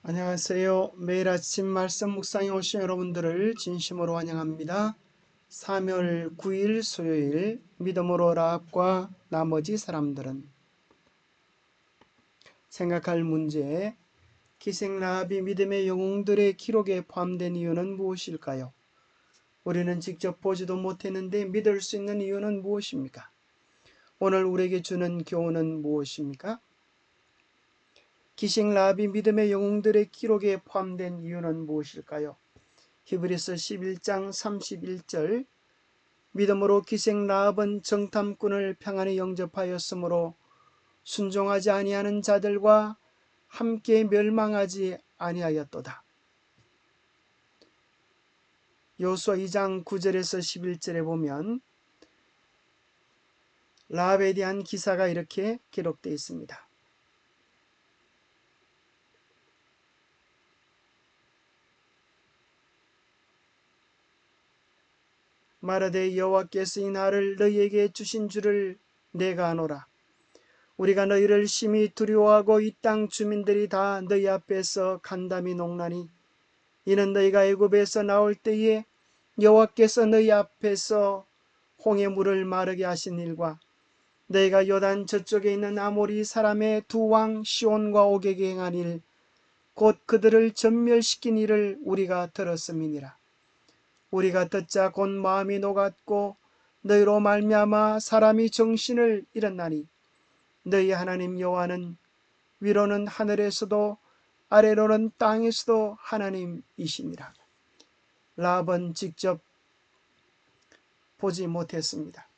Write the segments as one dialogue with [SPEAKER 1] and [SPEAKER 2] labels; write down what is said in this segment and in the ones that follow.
[SPEAKER 1] 안녕하세요. 매일 아침 말씀 묵상에 오신 여러분들을 진심으로 환영합니다. 3월 9일 수요일 믿음으로 라합과 나머지 사람들은 생각할 문제 기생 라합이 믿음의 영웅들의 기록에 포함된 이유는 무엇일까요? 우리는 직접 보지도 못했는데 믿을 수 있는 이유는 무엇입니까? 오늘 우리에게 주는 교훈은 무엇입니까? 기생 라합이 믿음의 영웅들의 기록에 포함된 이유는 무엇일까요? 히브리서 11장 31절 믿음으로 기생 라합은 정탐꾼을 평안히 영접하였으므로 순종하지 아니하는 자들과 함께 멸망하지 아니하였도다. 여호수아 2장 9절에서 11절에 보면 라합에 대한 기사가 이렇게 기록되어 있습니다. 말하되 여호와께서 이 날을 너희에게 주신 줄을 내가 아노라. 우리가 너희를 심히 두려워하고 이 땅 주민들이 다 너희 앞에서 간담이 녹나니 이는 너희가 애굽에서 나올 때에 여호와께서 너희 앞에서 홍해 물을 마르게 하신 일과 너희가 요단 저쪽에 있는 아모리 사람의 두 왕 시온과 오게게 행한 일 곧 그들을 전멸시킨 일을 우리가 들었음이니라. 우리가 듣자 곧 마음이 녹았고 너희로 말미암아 사람이 정신을 잃었나니 너희 하나님 여호와는 위로는 하늘에서도 아래로는 땅에서도 하나님이시니라. 라합은 직접 보지 못했습니다.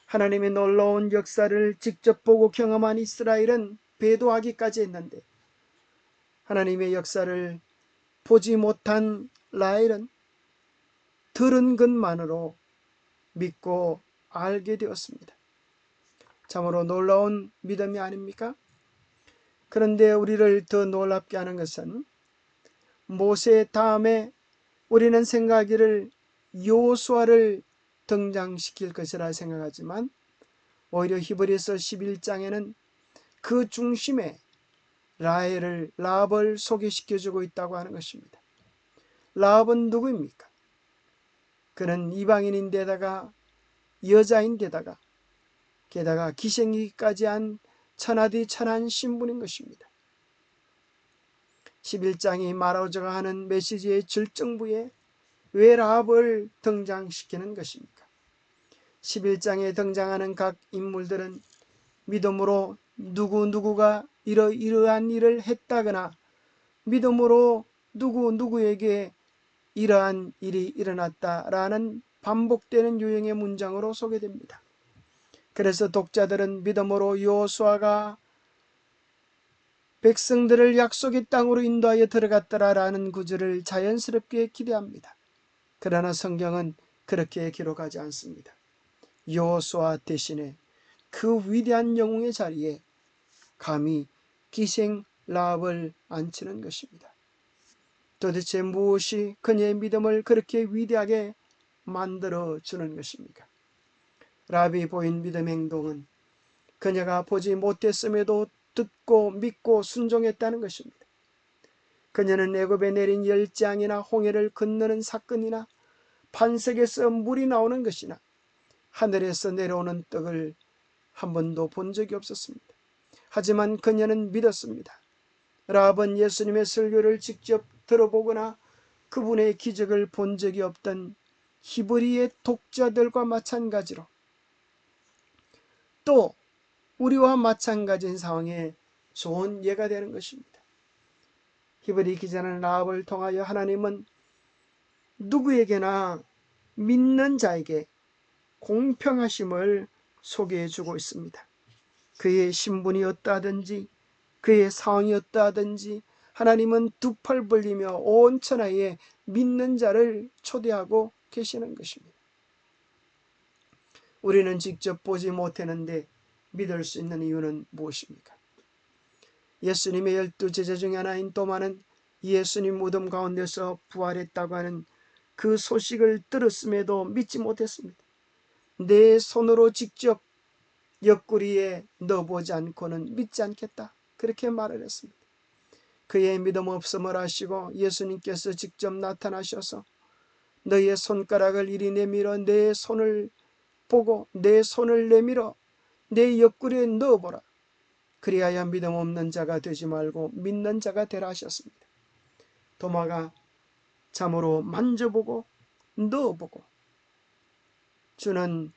[SPEAKER 1] 하나님의 놀라운 역사를 직접 보고 경험한 이스라엘은 배도하기까지 했는데 하나님의 역사를 보지 못한 라헬은 들은 것만으로 믿고 알게 되었습니다. 참으로 놀라운 믿음이 아닙니까? 그런데 우리를 더 놀랍게 하는 것은 모세 다음에 우리는 생각하기를 여호수아를 등장시킬 것이라 생각하지만 오히려 히브리서 11장에는 그 중심에 라합을 소개시켜주고 있다고 하는 것입니다. 라합은 누구입니까? 그는 이방인인데다가 여자인데다가 게다가 기생이기까지 한 천하디 천한 신분인 것입니다. 11장이 말하고자 하는 메시지의 절정부에 왜 라합을 등장시키는 것입니까? 11장에 등장하는 각 인물들은 믿음으로 누구누구가 이러이러한 일을 했다거나 믿음으로 누구누구에게 이러한 일이 일어났다라는 반복되는 유형의 문장으로 소개됩니다. 그래서 독자들은 믿음으로 여호수아가 백성들을 약속의 땅으로 인도하여 들어갔더라라는 구절을 자연스럽게 기대합니다. 그러나 성경은 그렇게 기록하지 않습니다. 여호수아 대신에 그 위대한 영웅의 자리에 감히 기생 라합을 앉히는 것입니다. 도대체 무엇이 그녀의 믿음을 그렇게 위대하게 만들어주는 것입니까? 라합이 보인 믿음 행동은 그녀가 보지 못했음에도 듣고 믿고 순종했다는 것입니다. 그녀는 애굽에 내린 열재앙이나 홍해를 건너는 사건이나 반석에서 물이 나오는 것이나 하늘에서 내려오는 떡을 한 번도 본 적이 없었습니다. 하지만 그녀는 믿었습니다. 라합은 예수님의 설교를 직접 들어보거나 그분의 기적을 본 적이 없던 히브리의 독자들과 마찬가지로 또 우리와 마찬가지인 상황에 좋은 예가 되는 것입니다. 히브리 기자는 라합을 통하여 하나님은 누구에게나 믿는 자에게 공평하심을 소개해 주고 있습니다. 그의 신분이 어떠하든지 그의 상황이 어떠하든지 하나님은 두 팔 벌리며 온 천하에 믿는 자를 초대하고 계시는 것입니다. 우리는 직접 보지 못했는데 믿을 수 있는 이유는 무엇입니까? 예수님의 12 제자 중에 하나인 도마는 예수님 무덤 가운데서 부활했다고 하는 그 소식을 들었음에도 믿지 못했습니다. 내 손으로 직접 옆구리에 넣어보지 않고는 믿지 않겠다. 그렇게 말을 했습니다. 그의 믿음 없음을 아시고 예수님께서 직접 나타나셔서 너의 손가락을 이리 내밀어 내 손을 보고 내 손을 내밀어 내 옆구리에 넣어보라. 그리하여 믿음 없는 자가 되지 말고 믿는 자가 되라 하셨습니다. 도마가 참으로 만져보고 넣어보고 주는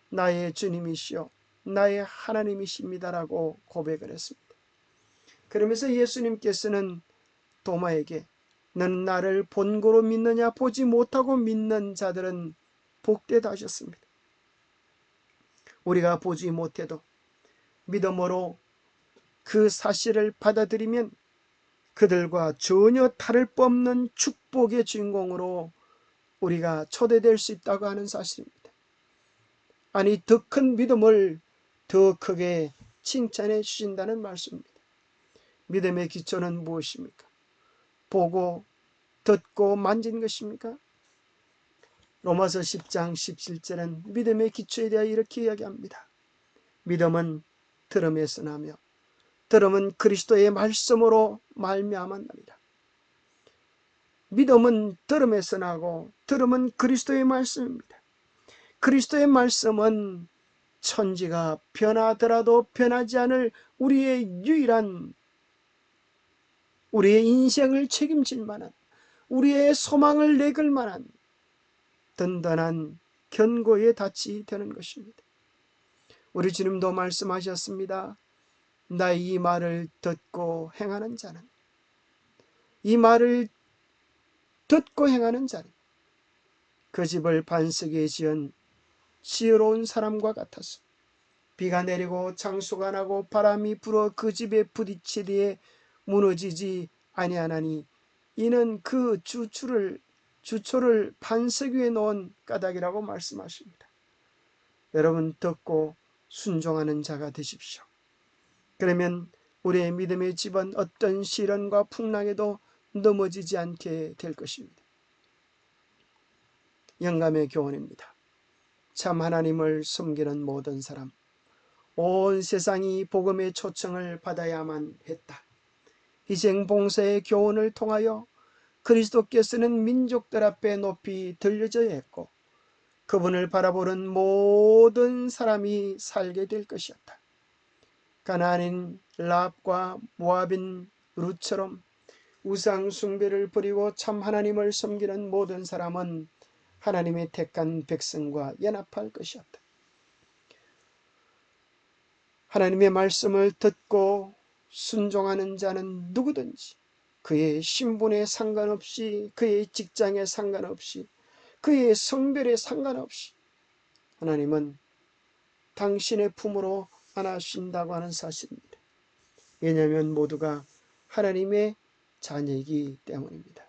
[SPEAKER 1] 나의 주님이시요 나의 하나님이십니다라고 고백을 했습니다. 그러면서 예수님께서는 도마에게 너는 나를 본고로 믿느냐? 보지 못하고 믿는 자들은 복되다 하셨습니다. 우리가 보지 못해도 믿음으로 그 사실을 받아들이면 그들과 전혀 다를 바 없는 축복의 주인공으로 우리가 초대될 수 있다고 하는 사실입니다. 아니, 더 큰 믿음을 더 크게 칭찬해 주신다는 말씀입니다. 믿음의 기초는 무엇입니까? 보고 듣고 만진 것입니까? 로마서 10장 17절은 믿음의 기초에 대하여 이렇게 이야기합니다. 믿음은 들음에서 나며 들음은 그리스도의 말씀으로 말미암았느니라. 믿음은 들음에서 나고 들음은 그리스도의 말씀입니다. 그리스도의 말씀은 천지가 변하더라도 변하지 않을 우리의 유일한, 우리의 인생을 책임질 만한, 우리의 소망을 내걸 만한 든든한 견고의 닻이 되는 것입니다. 우리 주님도 말씀하셨습니다. 나의 이 말을 듣고 행하는 자는, 이 말을 듣고 행하는 자는 그 집을 반석에 지은 지혜로운 사람과 같아서 비가 내리고 장수가 나고 바람이 불어 그 집에 부딪히리에 무너지지 아니하나니 이는 그 주초를 반석 위에 놓은 까닭이라고 말씀하십니다. 여러분, 듣고 순종하는 자가 되십시오. 그러면 우리의 믿음의 집은 어떤 시련과 풍랑에도 넘어지지 않게 될 것입니다. 영감의 교훈입니다. 참 하나님을 섬기는 모든 사람, 온 세상이 복음의 초청을 받아야만 했다. 희생 봉사의 교훈을 통하여 그리스도께서는 민족들 앞에 높이 들려져야 했고 그분을 바라보는 모든 사람이 살게 될 것이었다. 가나안인 라합과 모압인 룻처럼 우상 숭배를 버리고 참 하나님을 섬기는 모든 사람은 하나님의 택한 백성과 연합할 것이었다. 하나님의 말씀을 듣고 순종하는 자는 누구든지 그의 신분에 상관없이, 그의 직장에 상관없이, 그의 성별에 상관없이 하나님은 당신의 품으로 안아주신다고 하는 사실입니다. 왜냐하면 모두가 하나님의 자녀이기 때문입니다.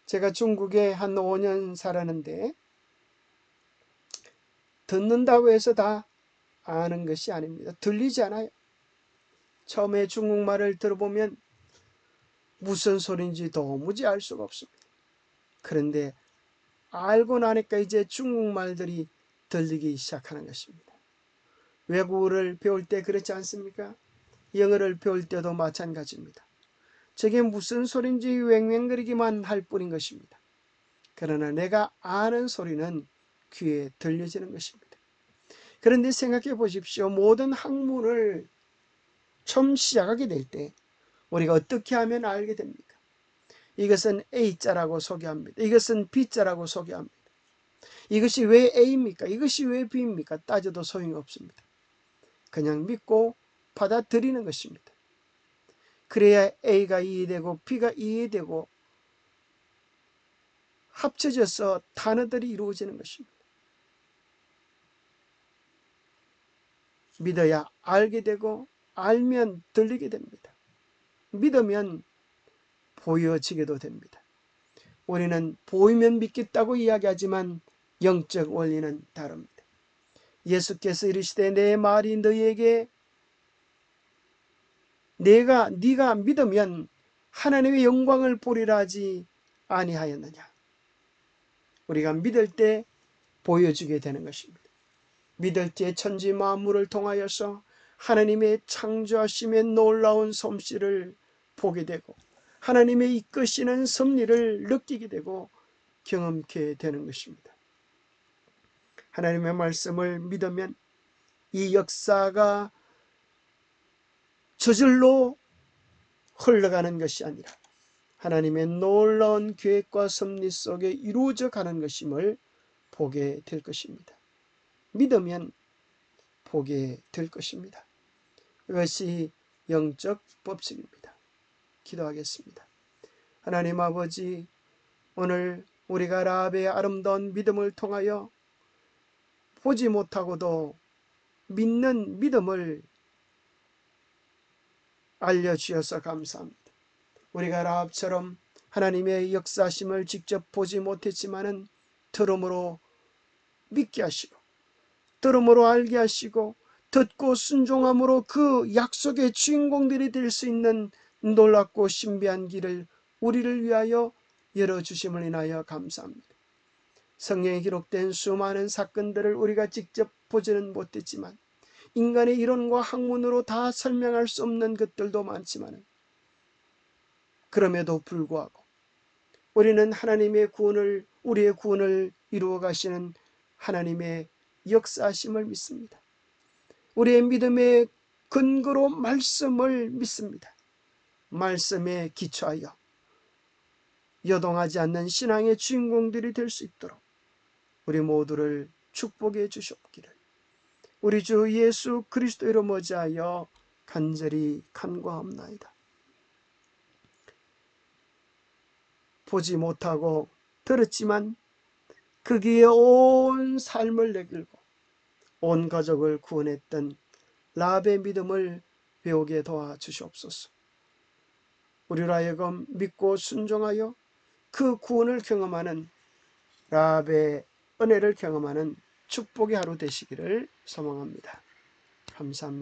[SPEAKER 1] 제가 중국에 한 5년 살았는데 듣는다고 해서 다 아는 것이 아닙니다. 들리지 않아요. 처음에 중국말을 들어보면 무슨 소리인지 도무지 알 수가 없습니다. 그런데 알고 나니까 이제 중국말들이 들리기 시작하는 것입니다. 외국어를 배울 때 그렇지 않습니까? 영어를 배울 때도 마찬가지입니다. 저게 무슨 소리인지 왱왱거리기만 할 뿐인 것입니다. 그러나 내가 아는 소리는 귀에 들려지는 것입니다. 그런데 생각해 보십시오. 모든 학문을 처음 시작하게 될 때 우리가 어떻게 하면 알게 됩니까? 이것은 A자라고 소개합니다. 이것은 B자라고 소개합니다. 이것이 왜 A입니까? 이것이 왜 B입니까? 따져도 소용이 없습니다. 그냥 믿고 받아들이는 것입니다. 그래야 A가 이해되고 B가 이해되고 합쳐져서 단어들이 이루어지는 것입니다. 믿어야 알게 되고 알면 들리게 됩니다. 믿으면 보여지게도 됩니다. 우리는 보이면 믿겠다고 이야기하지만 영적 원리는 다릅니다. 예수께서 이르시되 내 말이 너희에게 네가 믿으면 하나님의 영광을 보리라 하지 아니하였느냐. 우리가 믿을 때 보여주게 되는 것입니다. 믿을 때 천지 만물을 통하여서 하나님의 창조하심의 놀라운 솜씨를 보게 되고 하나님의 이끄시는 섭리를 느끼게 되고 경험케 되는 것입니다. 하나님의 말씀을 믿으면 이 역사가 저절로 흘러가는 것이 아니라 하나님의 놀라운 계획과 섭리 속에 이루어져 가는 것임을 보게 될 것입니다. 믿으면 보게 될 것입니다. 이것이 영적 법칙입니다. 기도하겠습니다. 하나님 아버지, 오늘 우리가 라합의 아름다운 믿음을 통하여 보지 못하고도 믿는 믿음을 알려주셔서 감사합니다. 우리가 라합처럼 하나님의 역사심을 직접 보지 못했지만은 들음으로 믿게 하시고 들음으로 알게 하시고 듣고 순종함으로 그 약속의 주인공들이 될 수 있는 놀랍고 신비한 길을 우리를 위하여 열어주심을 인하여 감사합니다. 성경에 기록된 수많은 사건들을 우리가 직접 보지는 못했지만 인간의 이론과 학문으로 다 설명할 수 없는 것들도 많지만 그럼에도 불구하고 우리는 하나님의 구원을 우리의 구원을 이루어 가시는 하나님의 역사하심을 믿습니다. 우리의 믿음의 근거로 말씀을 믿습니다. 말씀에 기초하여 여동하지 않는 신앙의 주인공들이 될 수 있도록 우리 모두를 축복해 주시옵기를 우리 주 예수 그리스도 이름 어지하여 간절히 간구하옵나이다. 보지 못하고 들었지만 거기에 온 삶을 내걸고 온 가족을 구원했던 라합의 믿음을 배우게 도와주시옵소서. 우리로 하여금 믿고 순종하여 그 구원을 경험하는 라합의 은혜를 경험하는 축복의 하루 되시기를 소망합니다. 감사합니다.